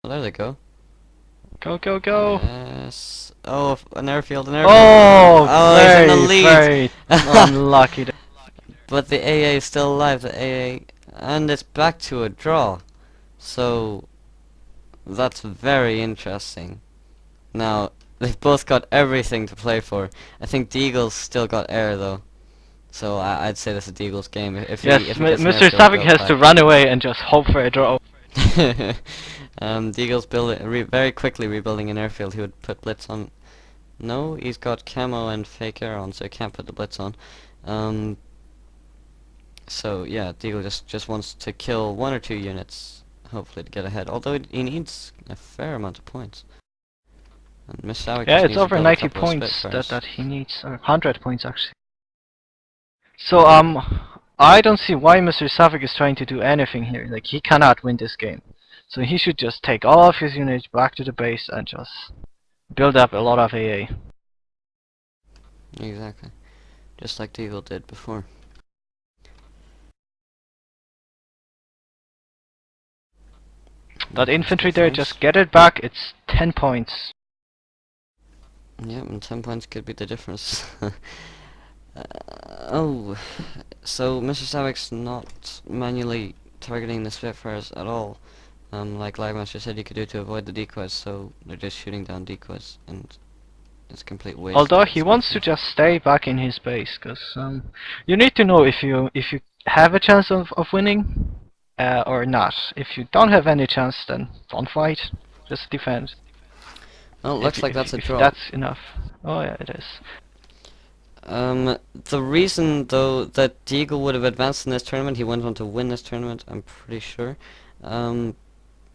Oh, there they go. Go, go, go! Yes. Oh, an airfield, an airfield. Oh, Oh, he's in the very, lead. very unlucky. But the AA is still alive. The AA, and it's back to a draw. So that's very interesting. Now they've both got everything to play for. I think Deagle's still got air though. So I'd say this is Deagle's game. Yes, If he gets an Mr. airfield, Savik go has to back. run away and just hope for a draw. Deagle's very quickly rebuilding an airfield. He would put blitz on. No, he's got camo and fake air on, so he can't put the blitz on. So yeah, Deagle just wants to kill 1 or 2 units, hopefully to get ahead. Although he needs a fair amount of points. And Miss Savik Yeah, just it's needs to over build a 90 couple of points Spitfires. that he needs, or 100 points actually. So I don't see why Mr. Savik is trying to do anything here. Like, he cannot win this game. So he should just take all of his units back to the base and just build up a lot of AA. Exactly. Just like Deagle did before. That infantry there, just get it back, it's 10 points. Yeah, and 10 points could be the difference. Oh, so Mr. Savik's not manually targeting the Spitfires at all. Like Lagmaster said he could do to avoid the decoys, so they're just shooting down decoys, and it's a complete waste. Although he wants to just stay back in his base, because you need to know if you have a chance of winning or not. If you don't have any chance, then don't fight, just defend. Well, looks like that's a If draw. that's enough. Oh yeah, it is. The reason though that Deagle would have advanced in this tournament, he went on to win this tournament, I'm pretty sure,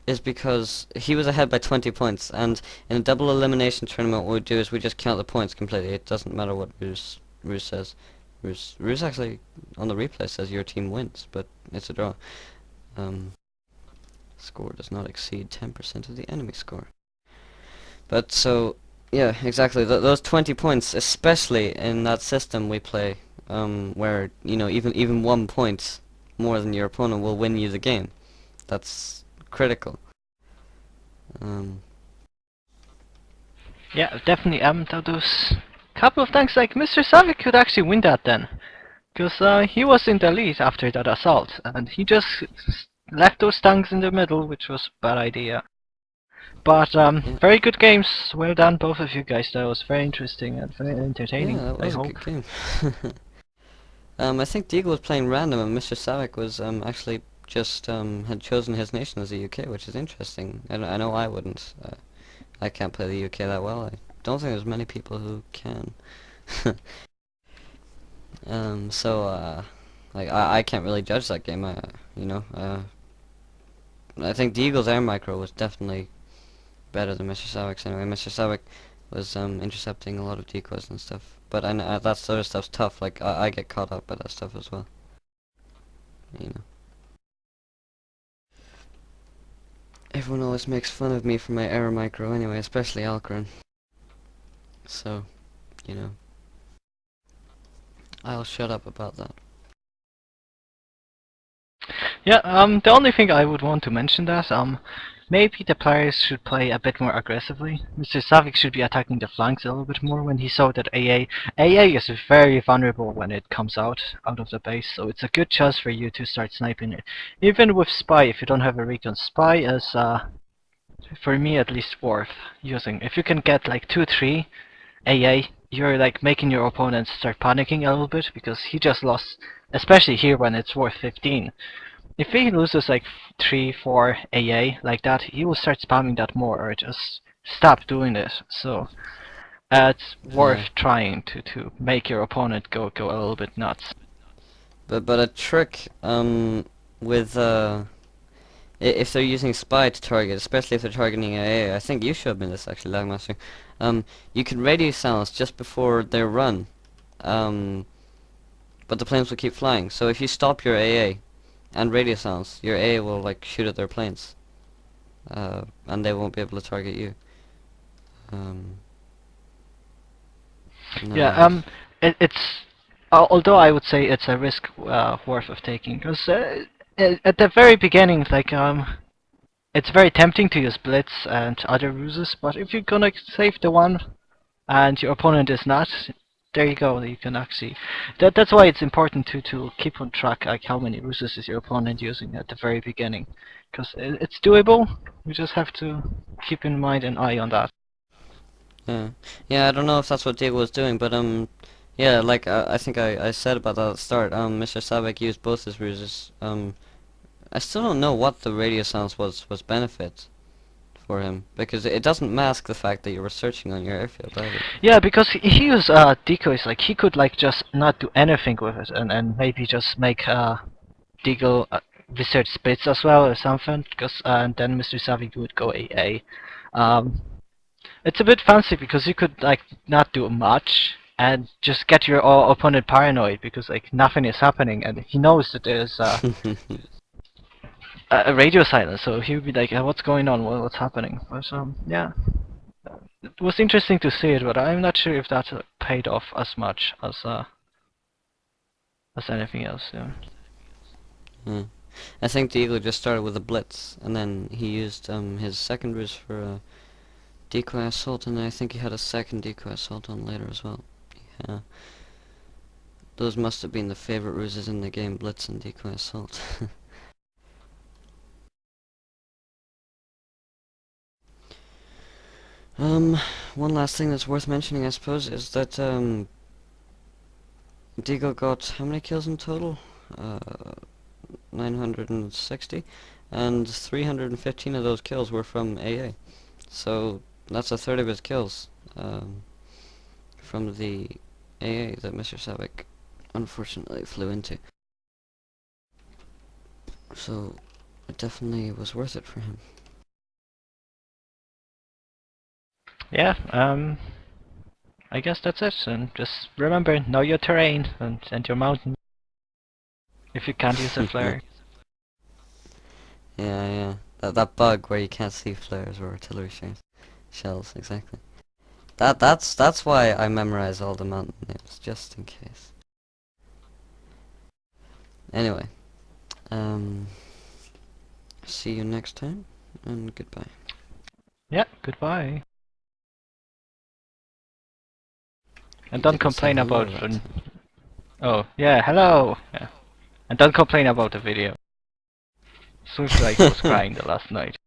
is because he was ahead by 20 points, and in a double elimination tournament what we do is we just count the points completely. It doesn't matter what r.u.s.e says. r.u.s.e actually on the replay says your team wins, but it's a draw. Score does not exceed 10% of the enemy score. But so, yeah, exactly. Those 20 points, especially in that system we play, where even 1 point more than your opponent will win you the game. That's critical. Yeah, definitely. Those couple of tanks like Mr. Savik could actually win that then, because he was in the lead after that assault, and he just left those tanks in the middle, which was a bad idea. But Yeah. very good games. Well done, both of you guys. That was very interesting and very entertaining. Yeah, that was I a hope. good game. I think Deagle was playing random, and Mr. Savik was actually just had chosen his nation as the UK, which is interesting. I know I wouldn't. I can't play the UK that well. I don't think there's many people who can. So like I can't really judge that game. I think Deagle's air micro was definitely better than Mr. Savik's anyway. Mr. Savik was intercepting a lot of decoys and stuff. But I know that sort of stuff's tough. Like I get caught up by that stuff as well. You know. Everyone always makes fun of me for my air micro anyway, especially Alcaran. So, I'll shut up about that. Yeah, the only thing I would want to mention that, maybe the players should play a bit more aggressively. Mr. Savik should be attacking the flanks a little bit more when he saw that AA is very vulnerable when it comes out of the base, so it's a good chance for you to start sniping it. Even with Spy, if you don't have a recon, Spy is, for me at least, worth using. If you can get like 2-3 AA, you're like making your opponents start panicking a little bit, because he just lost, especially here when it's worth 15. If he loses like 3-4 AA like that, he will start spamming that more, or just stop doing it. So it's worth trying to make your opponent go a little bit nuts. But a trick with if they're using Spy to target, especially if they're targeting AA, I think you showed me this actually, Lagmaster. You can radio silence just before their run, but the planes will keep flying. So if you stop your AA and radio silence, your AA will like shoot at their planes, and they won't be able to target you. Yeah, it's although I would say it's a risk worth of taking, because at the very beginning, like it's very tempting to use Blitz and other ruses, but if you're gonna save the one and your opponent is not, there you go. You can actually that's why it's important to keep on track like how many ruses is your opponent using at the very beginning, because it's doable. You just have to keep in mind an eye on that. Yeah, yeah. I don't know if that's what Deagle was doing, but yeah. Like I think I said about that at the start. Mr. Savik used both his ruses. I still don't know what the radio silence was benefit for him, because it doesn't mask the fact that you were searching on your airfield either. Yeah, because he used decoys. Like he could like just not do anything with it, and maybe just make Deagle wizard spits as well or something. Because and then Mr. Savik would go AA. Um, it's a bit fancy because you could like not do much and just get your opponent paranoid because like nothing is happening and he knows that there's a radio silence, so he would be like, "What's going on? What's happening?" But yeah, it was interesting to see it, but I'm not sure if that paid off as much as anything else. Yeah. Yeah. I think Deagle just started with a blitz, and then he used his second ruse for a decoy assault, and I think he had a second decoy assault on later as well. Yeah. Those must have been the favorite ruses in the game, blitz and decoy assault. One last thing that's worth mentioning, I suppose, is that Deagle got how many kills in total? 960, and 315 of those kills were from AA. So that's a third of his kills from the AA that Mr. Savik unfortunately flew into. So it definitely was worth it for him. Yeah. I guess that's it. And just remember, know your terrain and your mountain. If you can't use a flare. Yeah. That bug where you can't see flares or artillery shells, exactly. That's why I memorize all the mountain names, just in case. Anyway, see you next time, and goodbye. Yeah. Goodbye. And You don't didn't say complain hello about. that time. Oh yeah. Hello. Yeah. And don't complain about the video. Seems like I was crying the last night.